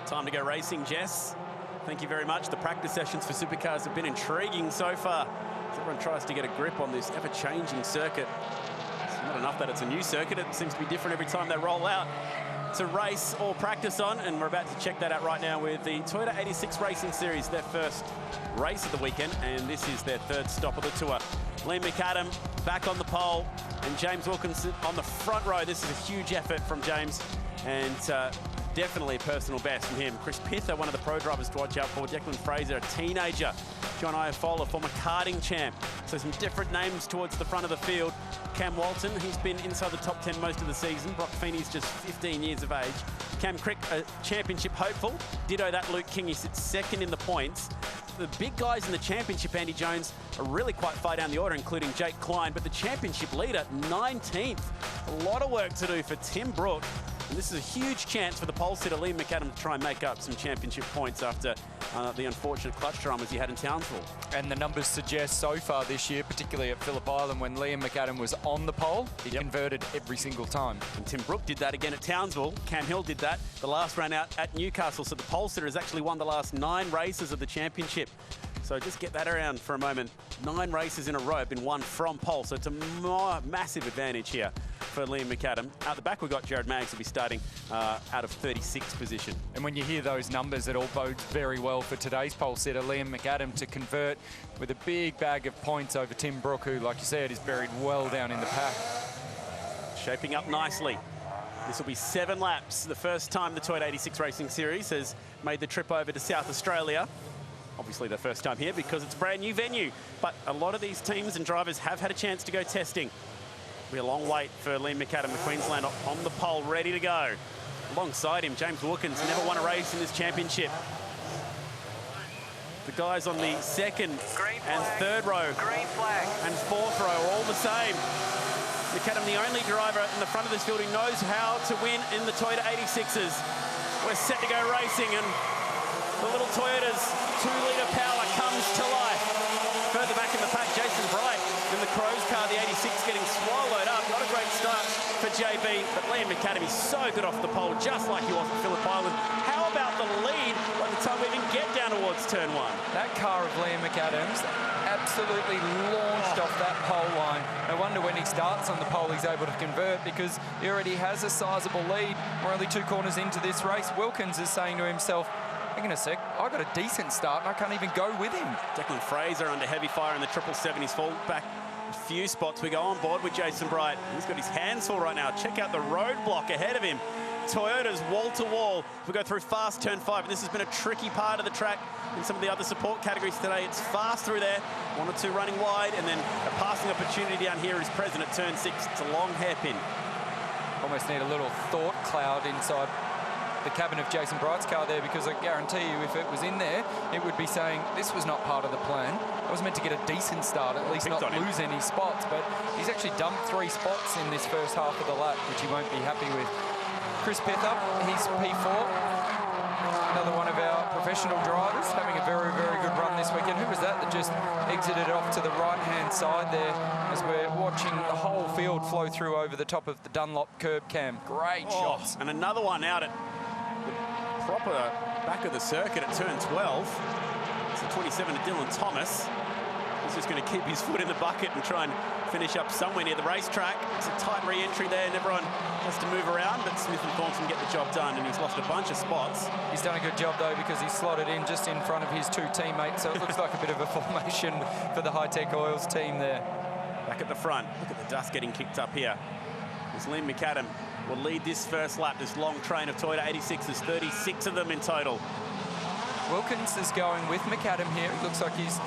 Time to go racing, Jess. Thank you very much. The practice sessions for supercars have been intriguing so far. As everyone tries to get a grip on this ever-changing circuit. It's not enough that it's a new circuit. It seems to be different every time they roll out to race or practice on, and we're about to check that out right now with the Toyota 86 Racing Series, their first race of the weekend, and this is their third stop of the tour. Liam McAdam back on the pole, and James Wilkinson on the front row. This is a huge effort from James, and definitely a personal best from him. Chris Pither, one of the pro drivers to watch out for. Declan Fraser, a teenager. John Iafola, former karting champ. So some different names towards the front of the field. Cam Walton, he's been inside the top 10 most of the season. Brock Feeney's just 15 years of age. Cam Crick, a championship hopeful. Ditto that Luke King, he sits second in the points. The big guys in the championship, Andy Jones, are really quite far down the order, including Jake Klein, but the championship leader, 19th. A lot of work to do for Tim Brook. And this is a huge chance for the pole sitter, Liam McAdam, to try and make up some championship points after the unfortunate clutch dramas he had in Townsville. And the numbers suggest so far this year, particularly at Phillip Island, when Liam McAdam was on the pole, he converted every single time. And Tim Brook did that again at Townsville. Cam Hill did that the last run out at Newcastle. So the pole sitter has actually won the last 9 races of the championship. So just get that around for a moment. 9 races in a row have been won from pole. So it's a massive advantage here for Liam McAdam. Out the back, we've got Jared Maggs will be starting out of 36th position. And when you hear those numbers, it all bodes very well for today's pole sitter, Liam McAdam, to convert with a big bag of points over Tim Brook, who, like you said, is buried well down in the pack. Shaping up nicely. This will be 7 laps. The first time the Toyota 86 Racing Series has made the trip over to South Australia. Obviously the first time here because it's a brand new venue, but a lot of these teams and drivers have had a chance to go testing. It'll be a long wait for Liam McAdam, the Queenslander, on the pole, ready to go. Alongside him, James Wilkins, never won a race in this championship. The guys on the second and third row and fourth row are all the same. McAdam, the only driver in the front of this field who knows how to win in the Toyota 86s. We're set to go racing, and the little Toyota's 2-litre power comes to life. Further back in the pack, Jason Bright in the Crows car, the 86 getting swallowed up. Not a great start for JB, but Liam McAdam is so good off the pole, just like he was at Phillip Island. How about the lead by the time we even get down towards turn 1? That car of Liam McAdam's absolutely launched off that pole line. No wonder when he starts on the pole he's able to convert, because he already has a sizable lead. We're only 2 corners into this race. Wilkins is saying to himself, hang on a sec, I got a decent start and I can't even go with him. Declan Fraser under heavy fire in the 777. He's fallen back a few spots. We go on board with Jason Bright. He's got his hands full right now. Check out the roadblock ahead of him. Toyota's wall-to-wall. We go through fast turn 5, and this has been a tricky part of the track in some of the other support categories today. It's fast through there, 1 or 2 running wide, and then a passing opportunity down here is present at turn 6. It's a long hairpin. Almost need a little thought cloud inside the cabin of Jason Bright's car there, because I guarantee you if it was in there, it would be saying this was not part of the plan. I was meant to get a decent start, at least not lose any spots, but he's actually dumped 3 spots in this first half of the lap, which he won't be happy with. Chris Pither, he's P4. Another one of our professional drivers having a very, very good run this weekend. Who was that just exited off to the right-hand side there as we're watching the whole field flow through over the top of the Dunlop curb cam. Great shots. And another one out at the proper back of the circuit at turn 12. It's the 27 to Dylan Thomas. He's just going to keep his foot in the bucket and try and finish up somewhere near the racetrack. It's a tight re-entry there, and everyone has to move around, but Smith and Thornton get the job done, and he's lost a bunch of spots. He's done a good job, though, because he's slotted in just in front of his 2 teammates, so it looks like a bit of a formation for the Hi-Tech Oils team there. Back at the front, look at the dust getting kicked up here. As Liam McAdam will lead this first lap, this long train of Toyota 86s, 36 of them in total. Wilkins is going with McAdam here. It looks like he's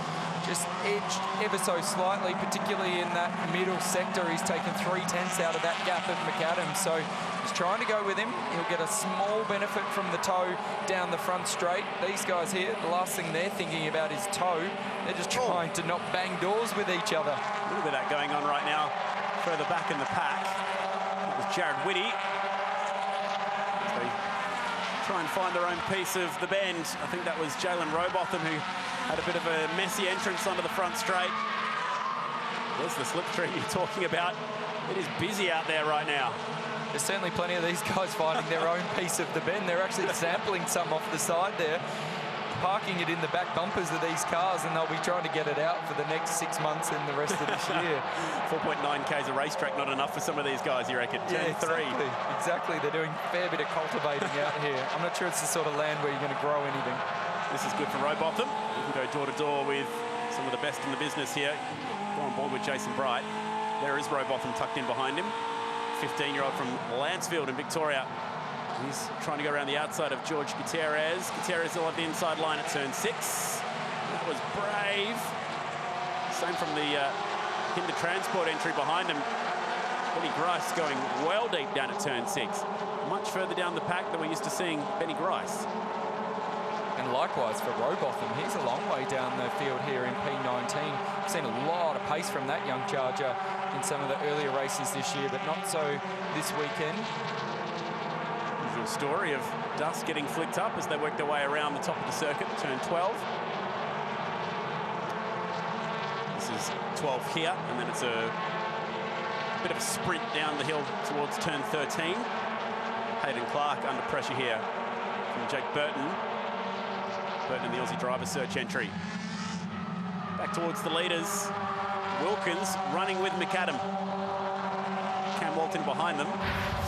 just edged ever so slightly, particularly in that middle sector. He's taken 3/10 out of that gap of McAdam, so he's trying to go with him. He'll get a small benefit from the toe down the front straight. These guys here, the last thing they're thinking about is toe. They're just trying to not bang doors with each other. A little bit of that going on right now, further back in the pack. That was Jared Whitty. They try and find their own piece of the bend. I think that was Jalen Robotham who had a bit of a messy entrance onto the front straight. There's the slipstream you're talking about. It is busy out there right now. there's certainly plenty of these guys finding their own piece of the bend. They're actually sampling some off the side there, parking it in the back bumpers of these cars, and they'll be trying to get it out for the next 6 months and the rest of this year. 4.9 Ks a racetrack, not enough for some of these guys, you reckon? Yeah, Turn 3. Exactly. They're doing a fair bit of cultivating out here. I'm not sure it's the sort of land where you're going to grow anything. This is good for Rowbotham. We can go door to door with some of the best in the business here. Go on board with Jason Bright. There is Rowbotham tucked in behind him. 15-year-old from Lancefield in Victoria. He's trying to go around the outside of George Gutierrez. Gutierrez will have the inside line at turn 6. That was brave. Same from the Hinder Transport entry behind him. Benny Grice going well deep down at turn 6. Much further down the pack than we're used to seeing Benny Grice. And likewise for Rowbotham, he's a long way down the field here in P19. We've seen a lot of pace from that young charger in some of the earlier races this year, but not so this weekend. Usual story of dust getting flicked up as they work their way around the top of the circuit, turn 12. This is 12 here, and then it's a bit of a sprint down the hill towards turn 13. Hayden Clark under pressure here from Jake Burton. Burton in the Aussie driver search entry. Back towards the leaders. Wilkins running with McAdam. Cam Walton behind them.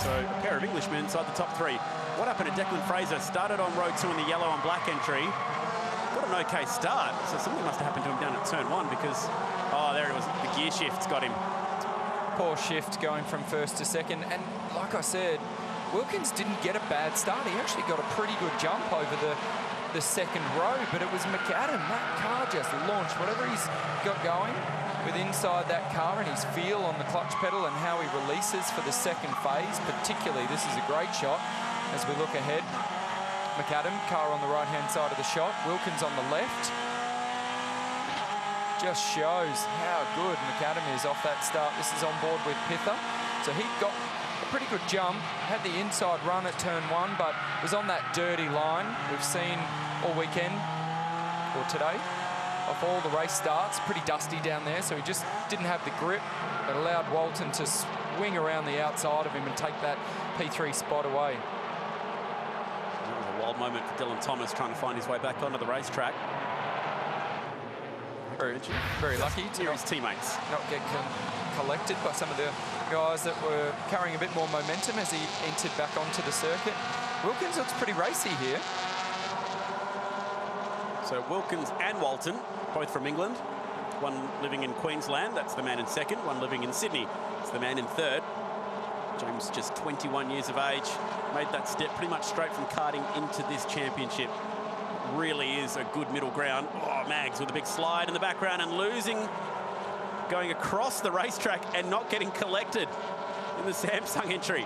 So a pair of Englishmen inside the top 3. What happened to Declan Fraser? Started on row 2 in the yellow and black entry. Got an okay start. So something must have happened to him down at turn 1 because, oh, there he was. The gear shift's got him. Poor shift going from first to second. And like I said, Wilkins didn't get a bad start. He actually got a pretty good jump over the second row, but it was McAdam. That car just launched. Whatever he's got going with inside that car and his feel on the clutch pedal and how he releases for the second phase, particularly, this is a great shot as we look ahead. McAdam, car on the right-hand side of the shot. Wilkins on the left. Just shows how good McAdam is off that start. This is on board with Pither. So he got a pretty good jump, had the inside run at turn 1, but was on that dirty line we've seen all weekend, or today, off all the race starts. Pretty dusty down there, so he just didn't have the grip that allowed Walton to swing around the outside of him and take that P3 spot away. That was a wild moment for Dylan Thomas trying to find his way back onto the racetrack. Very lucky to his teammates not get collected by some of the guys that were carrying a bit more momentum as he entered back onto the circuit. Wilkins looks pretty racy here. So Wilkins and Walton, both from England. One living in Queensland, that's the man in second. One living in Sydney, it's the man in third. James, just 21 years of age, made that step pretty much straight from karting into this championship. Really is a good middle ground. Oh, Mags with a big slide in the background and losing, going across the racetrack and not getting collected in the Samsung entry.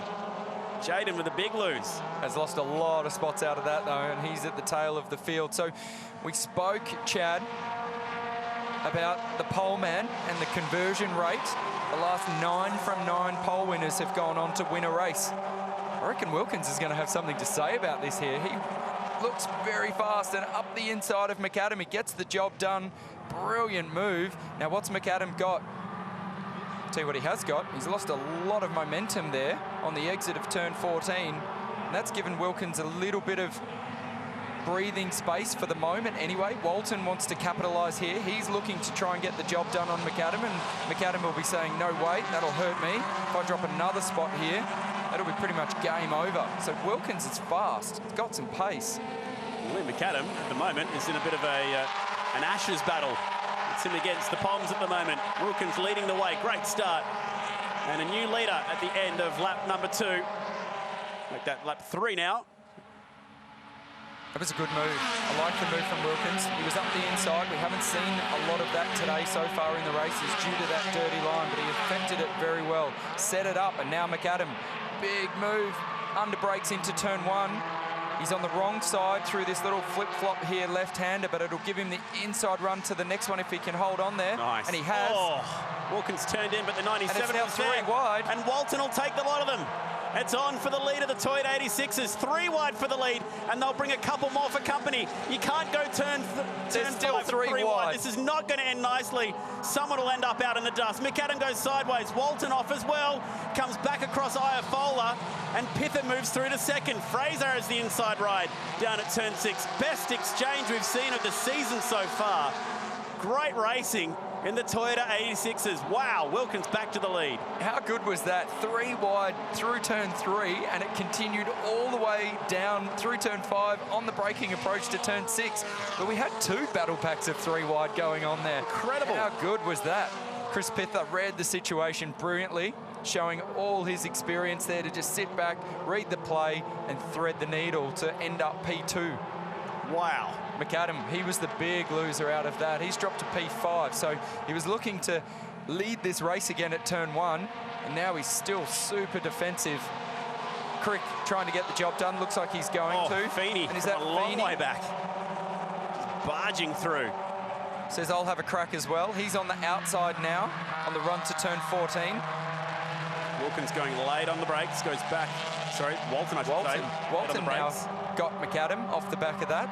Jaden with a big lose. Has lost a lot of spots out of that, though, and he's at the tail of the field. So we spoke, Chad, about the pole man and the conversion rate. The last 9 from 9 pole winners have gone on to win a race. I reckon Wilkins is going to have something to say about this here. He looks very fast and up the inside of McAdam. He gets the job done. Brilliant move. Now, what's McAdam got? I'll tell you what he has got. He's lost a lot of momentum there on the exit of turn 14. And that's given Wilkins a little bit of breathing space for the moment anyway. Walton wants to capitalise here. He's looking to try and get the job done on McAdam, and McAdam will be saying, no, wait, that'll hurt me. If I drop another spot here, that'll be pretty much game over. So Wilkins is fast. He's got some pace. Liam McAdam, at the moment, is in a bit of an Ashes battle. It's him against the Poms at the moment. Wilkins leading the way. Great start. And a new leader at the end of lap number 2. Make that lap 3 now. That was a good move. I like the move from Wilkins. He was up the inside. We haven't seen a lot of that today so far in the races due to that dirty line, but he affected it very well. Set it up, and now McAdam, big move. Under brakes into turn 1. He's on the wrong side through this little flip-flop here, left-hander, but it'll give him the inside run to the next one if he can hold on there. Nice. And he has. Oh, Wilkins turned in, but the 97 and it's now was 3 there. wide. And Walton will take the lot of them. It's on for the lead of the Toyota 86ers. 3 wide for the lead, and they'll bring a couple more for company. You can't go turn still 3 wide. This is not going to end nicely. Someone will end up out in the dust. McAdam goes sideways. Walton off as well. Comes back across Iafola, and Pither moves through to second. Fraser has the inside ride down at turn 6. Best exchange we've seen of the season so far. Great racing in the Toyota 86ers. Wow, Wilkins back to the lead. How good was that? 3 wide through turn 3, and it continued all the way down through turn 5 on the braking approach to turn 6. But we had 2 battle packs of 3 wide going on there. Incredible. How good was that? Chris Pither read the situation brilliantly, showing all his experience there to just sit back, read the play, and thread the needle to end up P2. Wow. McAdam, he was the big loser out of that. He's dropped to P5, so he was looking to lead this race again at turn 1, and now he's still super defensive. Crick trying to get the job done. Looks like he's going to. Feeney, and is that a long Feeney? way back. Just barging through. Says, I'll have a crack as well. He's on the outside now, on the run to turn 14. Wilkins going late on the brakes, goes back. Sorry, Walton, I should say. Walton now got McAdam off the back of that.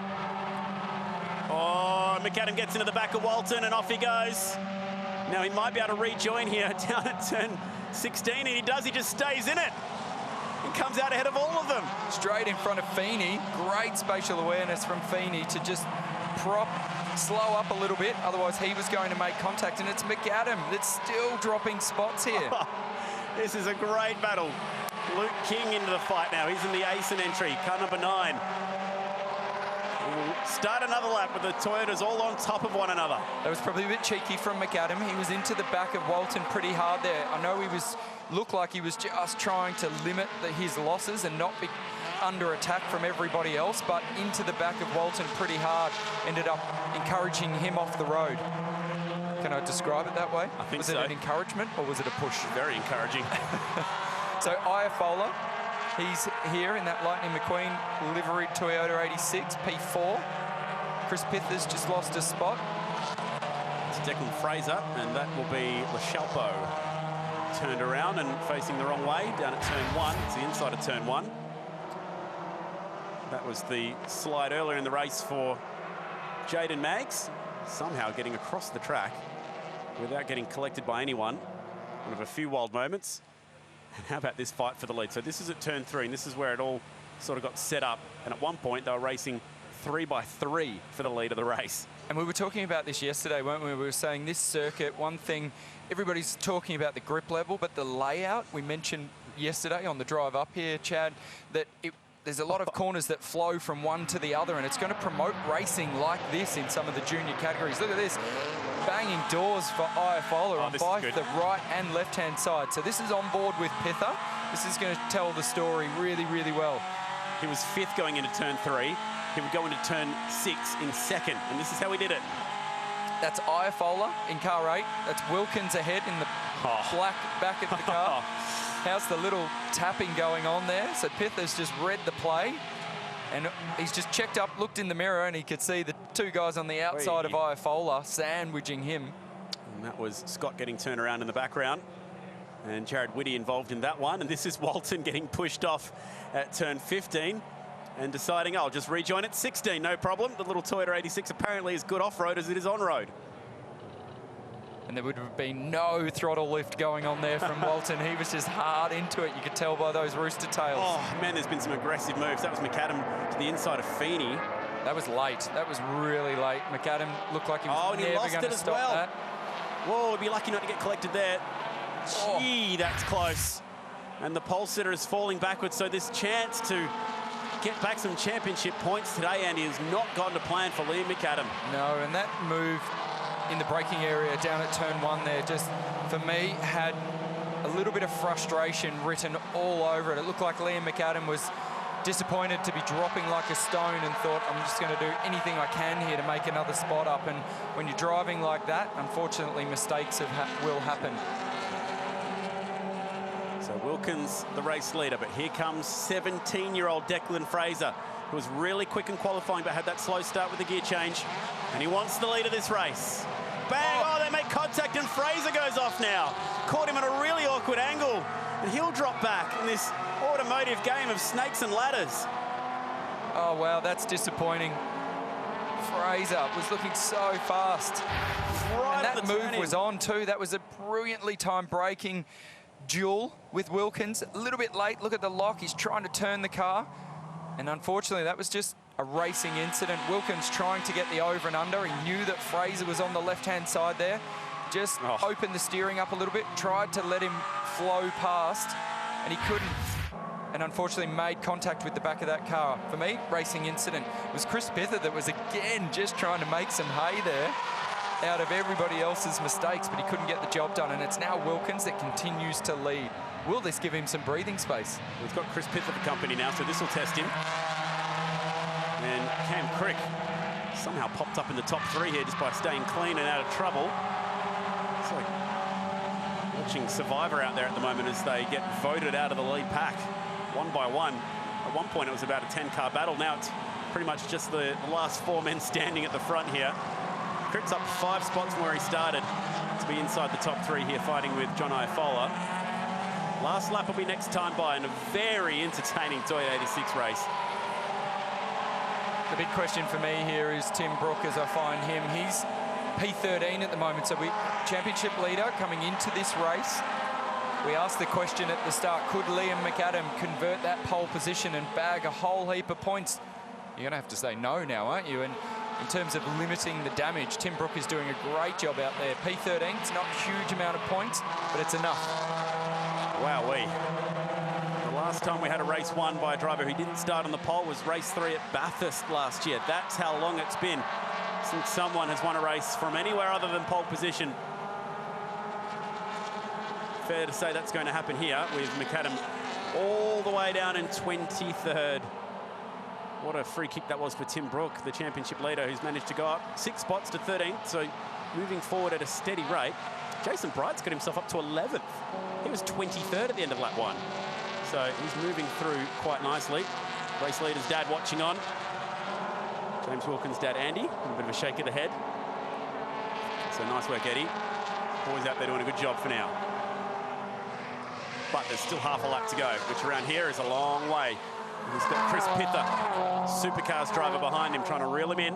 Oh, McAdam gets into the back of Walton, and off he goes. Now he might be able to rejoin here down at turn 16, and he does. He just stays in it and comes out ahead of all of them. Straight in front of Feeney. Great spatial awareness from Feeney to just slow up a little bit. Otherwise, he was going to make contact, and it's McAdam that's still dropping spots here. This is a great battle. Luke King into the fight now. He's in the Asen entry, car number 9. We'll start another lap with the Toyotas all on top of one another. That was probably a bit cheeky from McAdam. He was into the back of Walton pretty hard there. I know he looked like he was just trying to limit his losses and not be under attack from everybody else, but into the back of Walton pretty hard. Ended up encouraging him off the road. Can I describe it that way? I think was so. it an encouragement or was it a push? Very encouraging. So Iafola, he's here in that Lightning McQueen livery Toyota 86, P4. Chris Pither's just lost a spot. It's Declan Fraser, and that will be Lachalpo. Turned around and facing the wrong way down at turn 1. It's the inside of turn 1. That was the slide earlier in the race for Jaden Maggs, somehow getting across the track without getting collected by anyone. One of a few wild moments. And how about this fight for the lead? So this is at turn 3, and this is where it all sort of got set up. And at one point, they were racing 3 by 3 for the lead of the race. And we were talking about this yesterday, weren't we? We were saying this circuit, one thing, everybody's talking about the grip level, but the layout, we mentioned yesterday on the drive up here, Chad, that there's a lot of corners that flow from one to the other, and it's going to promote racing like this in some of the junior categories. Look at this. Banging doors for Iafola on both the right and left-hand side. So this is on board with Pither. This is going to tell the story really, really well. He was 5th going into turn 3. He would go into turn 6 in 2nd, and this is how he did it. That's Iafola in car 8. That's Wilkins ahead in the black back of the car. How's the little tapping going on there? So Pither's just read the play, and he's just checked up, looked in the mirror, and he could see the 2 guys on the outside of Iafola sandwiching him. And that was Scott getting turned around in the background, and Jared Whitty involved in that one. And this is Walton getting pushed off at turn 15 and deciding, I'll just rejoin at 16, no problem. The little Toyota 86 apparently is good off-road as it is on-road. And there would have been no throttle lift going on there from Walton. He was just hard into it. You could tell by those rooster tails. Oh, man, there's been some aggressive moves. That was McAdam to the inside of Feeney. That was late. That was really late. McAdam looked like he was never going to stop that. Whoa, would be lucky not to get collected there. Gee, that's close. And the pole sitter is falling backwards, so this chance to get back some championship points today, Andy, has not gone to plan for Liam McAdam. No, and that move in the braking area down at turn 1 there just, for me, had a little bit of frustration written all over it. It looked like Liam McAdam was disappointed to be dropping like a stone and thought, I'm just going to do anything I can here to make another spot up. And when you're driving like that, unfortunately, mistakes will happen. So Wilkins, the race leader, but here comes 17-year-old Declan Fraser, who was really quick in qualifying but had that slow start with the gear change. And he wants the lead of this race. bang. Oh, they make contact and Fraser goes off now. Caught him at a really awkward angle. And he'll drop back in this automotive game of snakes and ladders. Oh, wow, that's disappointing. Fraser was looking so fast. Right, and that move was on too. That was a brilliantly timed braking duel with Wilkins. A little bit late. Look at the lock. He's trying to turn the car. And unfortunately, that was just a racing incident. Wilkins trying to get the over and under. He knew that Fraser was on the left-hand side there. Just opened the steering up a little bit, tried to let him flow past, and he couldn't. And unfortunately made contact with the back of that car. For me, racing incident. It was Chris Pither that was again just trying to make some hay there out of everybody else's mistakes, but he couldn't get the job done. And it's now Wilkins that continues to lead. Will this give him some breathing space? We've got Chris Pither for company now, so this will test him. And Cam Crick somehow popped up in the top 3 here just by staying clean and out of trouble. It's like watching Survivor out there at the moment as they get voted out of the lead pack one by one. At one point it was about a 10-car battle. Now it's pretty much just the last 4 men standing at the front here. Crick's up 5 spots from where he started to be inside the top 3 here, fighting with John Iaffola. Last lap will be next time by in a very entertaining Toyota 86 race. The big question for me here is Tim Brook, as I find him. He's P13 at the moment, so championship leader coming into this race. We asked the question at the start, could Liam McAdam convert that pole position and bag a whole heap of points? You're going to have to say no now, aren't you? And in terms of limiting the damage, Tim Brook is doing a great job out there. P13, it's not a huge amount of points, but it's enough. Wowee. The last time we had a race won by a driver who didn't start on the pole was race 3 at Bathurst last year. That's how long it's been since someone has won a race from anywhere other than pole position. Fair to say that's going to happen here with McAdam all the way down in 23rd. What a free kick that was for Tim Brook, the championship leader, who's managed to go up 6 spots to 13th, so moving forward at a steady rate. Jason Bright's got himself up to 11th. He was 23rd at the end of lap 1. So he's moving through quite nicely. Race leader's dad watching on. James Wilkins' dad, Andy, a bit of a shake of the head. So nice work, Eddie. Boys out there doing a good job for now. But there's still half a lap to go, which around here is a long way. He's got Chris Pither, Supercars driver behind him, trying to reel him in.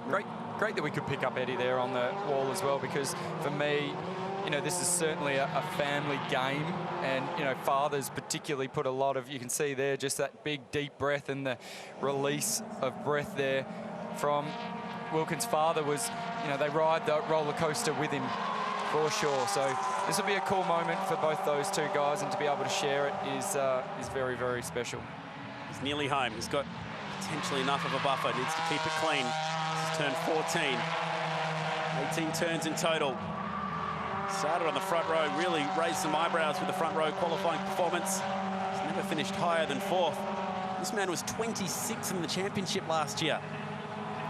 Great that we could pick up Eddie there on the wall as well, because for me, you know, this is certainly a family game, and, you know, fathers particularly put a lot of, you can see there, just that big deep breath and the release of breath there from Wilkins' father was, you know, they ride the roller coaster with him for sure. So this will be a cool moment for both those two guys, and to be able to share it is very, very special. He's nearly home. He's got potentially enough of a buffer. Needs to keep it clean. This is turn 14. 18 turns in total. Started on the front row, really raised some eyebrows with the front row qualifying performance. He's never finished higher than 4th. This man was 26th in the championship last year.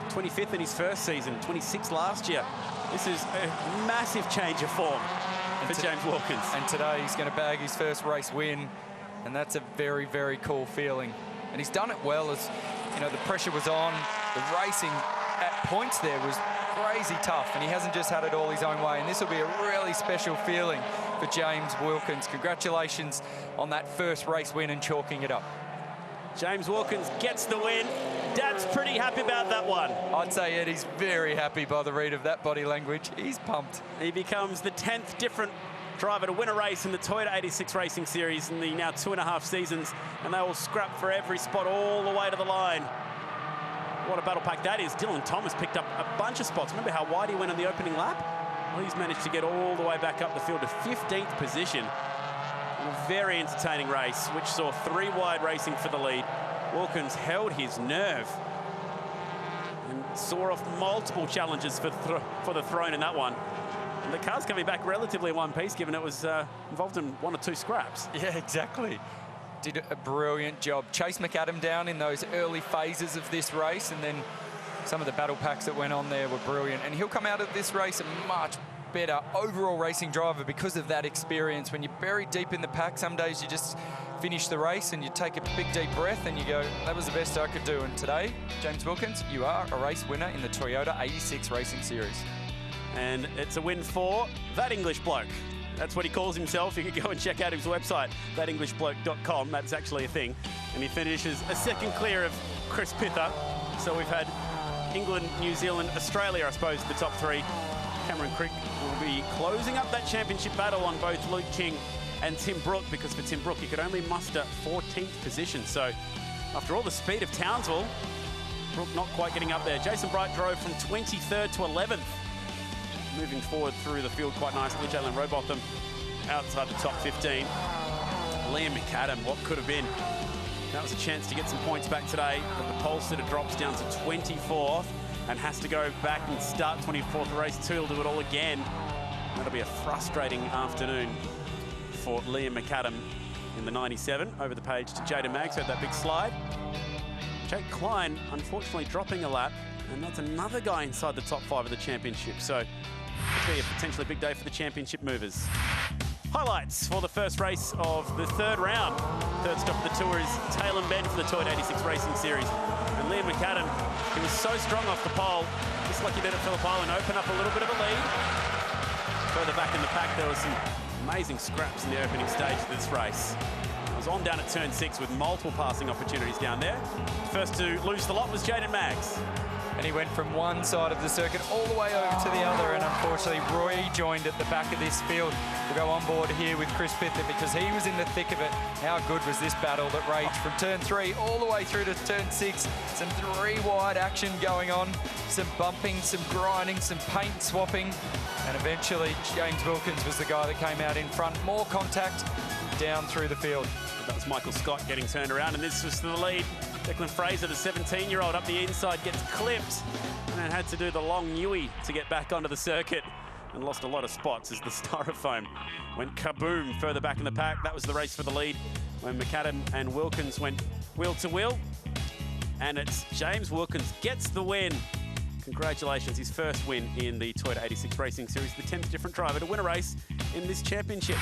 25th in his first season, 26th last year. This is a massive change of form for James Wilkins. And today he's going to bag his first race win, and that's a very, very cool feeling. And he's done it well, as, you know, the pressure was on. The racing at points there was crazy tough, and he hasn't just had it all his own way. And this will be a really special feeling for James Wilkins. Congratulations on that first race win and chalking it up. James Wilkins gets the win. Dad's pretty happy about that one. I'd say Eddie's very happy by the read of that body language. He's pumped. He becomes the 10th different driver to win a race in the Toyota 86 Racing Series in the now 2.5 seasons, and they will scrap for every spot all the way to the line. What a battle pack that is. Dylan Thomas picked up a bunch of spots. Remember how wide he went on the opening lap? Well, he's managed to get all the way back up the field to 15th position. A very entertaining race, which saw 3 wide racing for the lead. Wilkins held his nerve and saw off multiple challenges for the throne in that one. And the car's coming back relatively in one piece, given it was involved in 1 or 2 scraps. Yeah, exactly. Did a brilliant job. Chase McAdam down in those early phases of this race, and then some of the battle packs that went on there were brilliant. And he'll come out of this race a much better overall racing driver because of that experience. When you're buried deep in the pack, some days you just finish the race and you take a big deep breath and you go, that was the best I could do. And today, James Wilkins, you are a race winner in the Toyota 86 Racing Series. And it's a win for that English bloke. That's what he calls himself. You can go and check out his website, thatenglishbloke.com. That's actually a thing. And he finishes a second clear of Chris Pither. So we've had England, New Zealand, Australia, I suppose, the top three. Cameron Crick will be closing up that championship battle on both Luke King and Tim Brook, because for Tim Brook, he could only muster 14th position. So after all the speed of Townsville, Brook not quite getting up there. Jason Bright drove from 23rd to 11th. Moving forward through the field quite nicely. Jalen Robotham outside the top 15. Liam McAdam, what could have been. That was a chance to get some points back today, but the pole sitter drops down to 24th and has to go back and start 24th race 2. He'll do it all again. That'll be a frustrating afternoon for Liam McAdam in the 97. Over the page to Jaden Maggs, who had that big slide. Jake Klein, unfortunately, dropping a lap, and that's another guy inside the top 5 of the championship. So could be a potentially big day for the championship movers. Highlights for the first race of the third round. Third stop of the tour is Taylor Bend for the Toyota 86 Racing Series. And Liam McAdam, he was so strong off the pole, just like he did at Phillip Island, open up a little bit of a lead. Further back in the pack, there was some amazing scraps in the opening stage of this race. I was on down at turn 6 with multiple passing opportunities down there. First to lose the lot was Jaden Maggs. And he went from one side of the circuit all the way over to the other, and unfortunately Roy joined at the back of this field. We'll go on board here with Chris Pither because he was in the thick of it. How good was this battle that raged from turn 3 all the way through to turn 6? Some 3-wide action going on, some bumping, some grinding, some paint swapping, and eventually James Wilkins was the guy that came out in front. More contact down through the field. That was Michael Scott getting turned around, and this was to the lead. Declan Fraser, the 17-year-old, up the inside, gets clipped and then had to do the long Newey to get back onto the circuit and lost a lot of spots as the styrofoam went kaboom further back in the pack. That was the race for the lead when McAdam and Wilkins went wheel to wheel. And it's James Wilkins gets the win. Congratulations, his first win in the Toyota 86 Racing Series, the 10th different driver to win a race in this championship.